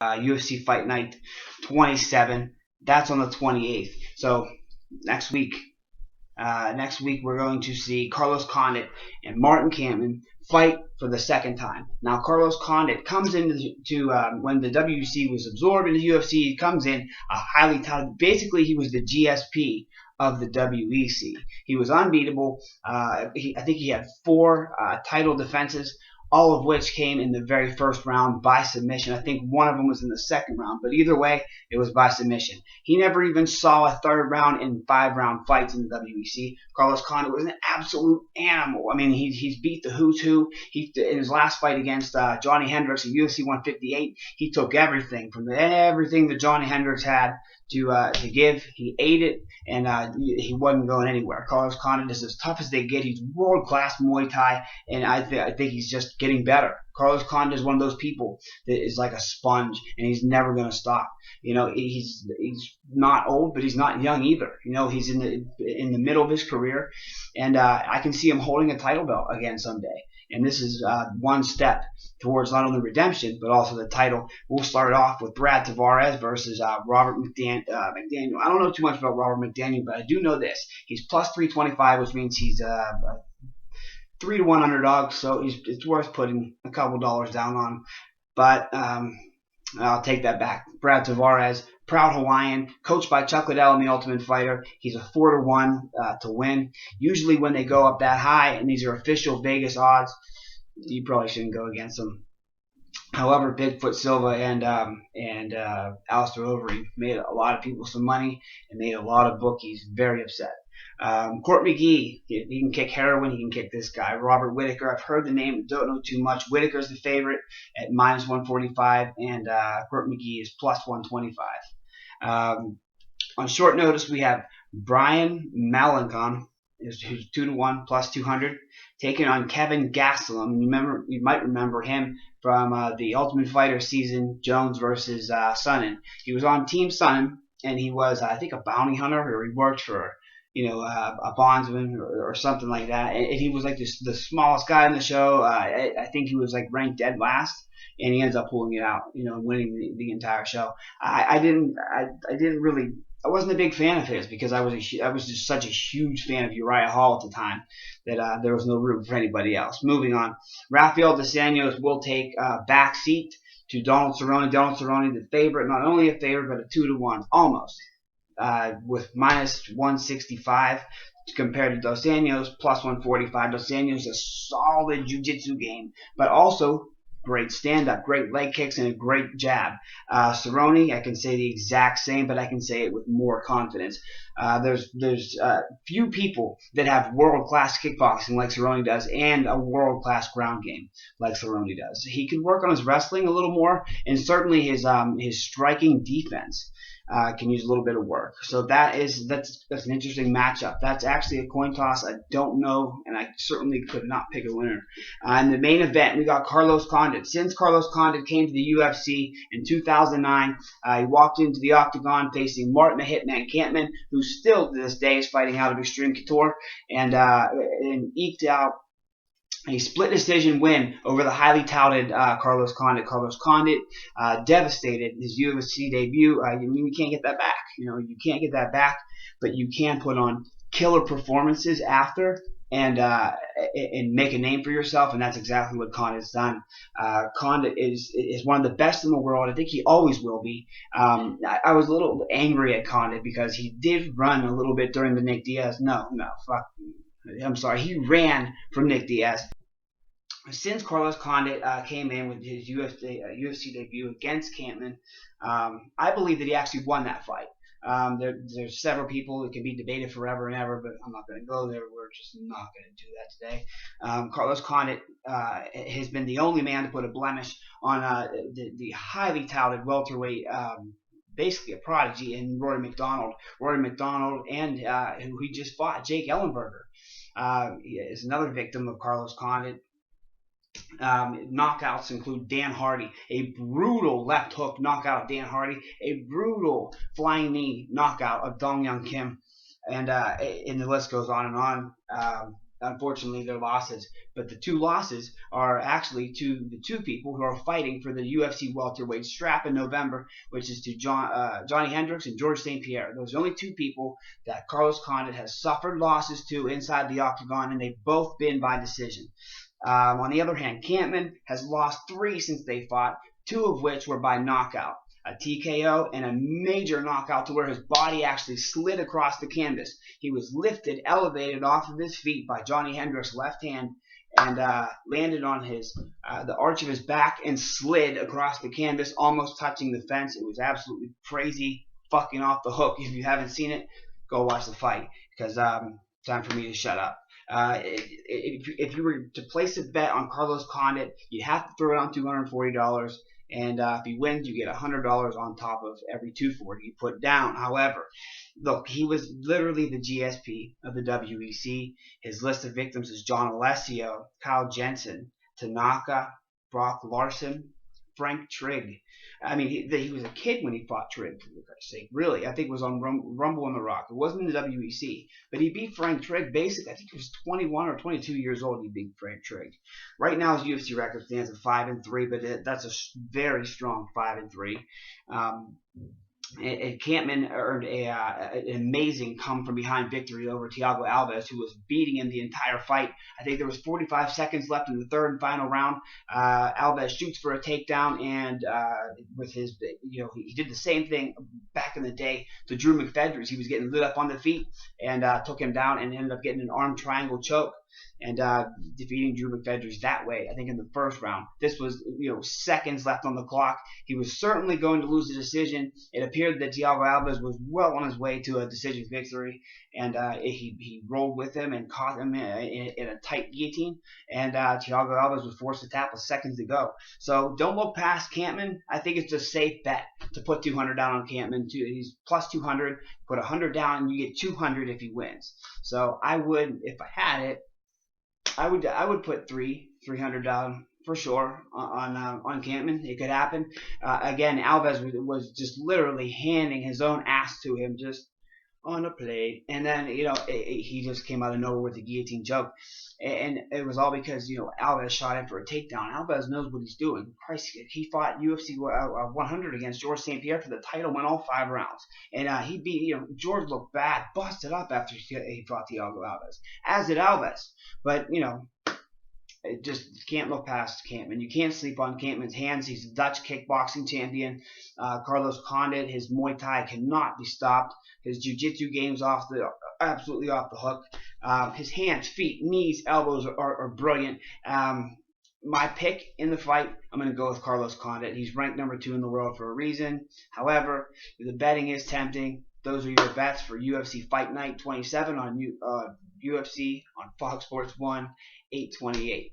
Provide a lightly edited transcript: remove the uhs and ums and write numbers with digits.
UFC Fight Night 27. That's on the 28th. So next week, we're going to see Carlos Condit and Martin Kampmann fight for the second time. Now Carlos Condit comes into when the WBC was absorbed into the UFC. He comes in a highly touted. Basically, he was the GSP of the WEC. He was unbeatable. I think he had 4 title defenses, all of which came in the very first round by submission. I think one of them was in the second round, but either way, it was by submission. He never even saw a third round in 5-round fights in the WBC. Carlos Condit was an absolute animal. I mean, he's beat the who's who. In his last fight against Johnny Hendricks at UFC 158, he took everything that Johnny Hendricks had to give. He ate it, and he wasn't going anywhere. Carlos Condit is as tough as they get. He's world-class Muay Thai, and I think he's just getting better. Carlos Condit is one of those people that is like a sponge, and he's never going to stop. He's not old, but he's not young either. He's in the middle of his career, and I can see him holding a title belt again someday. And this is one step towards not only redemption, but also the title. We'll start off with Brad Tavares versus Robert McDaniel. I don't know too much about Robert McDaniel, but I do know this. He's plus 325, which means he's 3-1 underdog, so it's worth putting a couple dollars down on. But I'll take that back. Brad Tavares, proud Hawaiian, coached by Chuck Liddell in The Ultimate Fighter. He's a 4-1 to win. Usually when they go up that high, and these are official Vegas odds, you probably shouldn't go against them. However, Bigfoot Silva and Alistair Overeem made a lot of people some money and made a lot of bookies very upset. Court McGee, he can kick heroin, he can kick this guy. Robert Whittaker, I've heard the name, don't know too much. Whittaker's the favorite at minus 145, and Court McGee is plus 125. On short notice, we have Brian Malenkon, who's 2-1 plus 200, taking on Kevin Gastelum. You might remember him from the Ultimate Fighter season, Jones versus Sonnen. He was on Team Sonnen, and he was, I think, a bounty hunter, or he worked for a bondsman or something like that. And he was like the smallest guy in the show. I think he was like ranked dead last, and he ends up pulling it out, and winning the entire show. I wasn't a big fan of his because I was just such a huge fan of Uriah Hall at the time that there was no room for anybody else. Moving on, Rafael Dos Anjos will take back seat to Donald Cerrone. Donald Cerrone, the favorite, not only a favorite, but a 2-1, almost. With minus 165 compared to Dos Anjos, plus 145. Dos Anjos is a solid jiu-jitsu game, but also great stand-up, great leg kicks, and a great jab. Cerrone, I can say the exact same, but I can say it with more confidence. There's few people that have world-class kickboxing like Cerrone does, and a world-class ground game like Cerrone does. He can work on his wrestling a little more, and certainly his striking defense can use a little bit of work. So that's an interesting matchup. That's actually a coin toss. I don't know, and I certainly could not pick a winner. In the main event, we got Carlos Condit. Since Carlos Condit came to the UFC in 2009, he walked into the octagon facing Martin the Hitman Kampmann, who still to this day is fighting out of Extreme Couture, and eked out a split decision win over the highly touted Carlos Condit. Carlos Condit devastated his UFC debut. You can't get that back. You can't get that back, but you can put on killer performances after and make a name for yourself, and that's exactly what Condit's done. Condit is one of the best in the world. I think he always will be. I was a little angry at Condit because he did run a little bit during the Nick Diaz. I'm sorry. He ran from Nick Diaz. Since Carlos Condit came in with his UFC debut against Kampmann, I believe that he actually won that fight. There's several people that can be debated forever and ever, but I'm not going to go there. We're just not going to do that today. Carlos Condit has been the only man to put a blemish on the highly touted welterweight, basically a prodigy, in Rory McDonald. Rory McDonald, and who he just fought, Jake Ellenberger, is another victim of Carlos Condit. Knockouts include Dan Hardy, a brutal left hook knockout of Dan Hardy, a brutal flying knee knockout of Dong Young Kim, and the list goes on and on. unfortunately, their losses. But the two losses are actually to the two people who are fighting for the UFC welterweight strap in November, which is to Johnny Hendricks and George St. Pierre. Those are the only two people that Carlos Condit has suffered losses to inside the octagon, and they've both been by decision. On the other hand, Kampmann has lost 3 since they fought, 2 of which were by knockout. A TKO and a major knockout to where his body actually slid across the canvas. He was lifted, elevated off of his feet by Johnny Hendricks' left hand and landed on the arch of his back and slid across the canvas, almost touching the fence. It was absolutely crazy, fucking off the hook. If you haven't seen it, go watch the fight, because time for me to shut up. If you were to place a bet on Carlos Condit, you have to throw it on $240. And if he wins, you get $100 on top of every $240 you put down. However, look, he was literally the GSP of the WEC. His list of victims is John Alessio, Kyle Jensen, Tanaka, Brock Larson, Frank Trigg. I mean, he was a kid when he fought Trigg, for Christ's sake. Really, I think it was on Rumble in the Rock. It wasn't in the WEC. But he beat Frank Trigg, basically. I think he was 21 or 22 years old. He beat Frank Trigg. Right now, his UFC record stands at 5-3, but that's a very strong 5-3. Kampmann earned an amazing come-from-behind victory over Thiago Alves, who was beating him the entire fight. I think there was 45 seconds left in the third and final round. Alves shoots for a takedown, and with his, he did the same thing back in the day to Drew McFedries. He was getting lit up on the feet and took him down and ended up getting an arm triangle choke and defeating Drew McFedries that way, I think, in the first round. This was, seconds left on the clock. He was certainly going to lose the decision. It appeared that Thiago Alves was well on his way to a decision victory, and he rolled with him and caught him in a tight guillotine, and Thiago Alves was forced to tap with seconds to go. So don't look past Kampmann. I think it's a safe bet to put $200 down on Kampmann. He's plus 200. Put 100 down, and you get 200 if he wins. So I would, if I had it, I would put $300 down for sure on Kampmann. It could happen. Again, Alves was just literally handing his own ass to him just on a plate, and then he just came out of nowhere with a guillotine choke, and it was all because Alves shot in for a takedown. Alves knows what he's doing. Christ, he fought UFC 100 against George St. Pierre for the title, went all 5 rounds, and he beat George looked bad, busted up after he fought Thiago Alves, as did Alves, but just can't look past Kampmann. You can't sleep on Kampmann's hands. He's a Dutch kickboxing champion. Carlos Condit, his Muay Thai cannot be stopped. His Jiu-jitsu game's absolutely off the hook. His hands, feet, knees, elbows are brilliant. My pick in the fight, I'm going to go with Carlos Condit. He's ranked number 2 in the world for a reason. However, the betting is tempting. Those are your bets for UFC Fight Night 27 on UFC on Fox Sports 1, 8/28.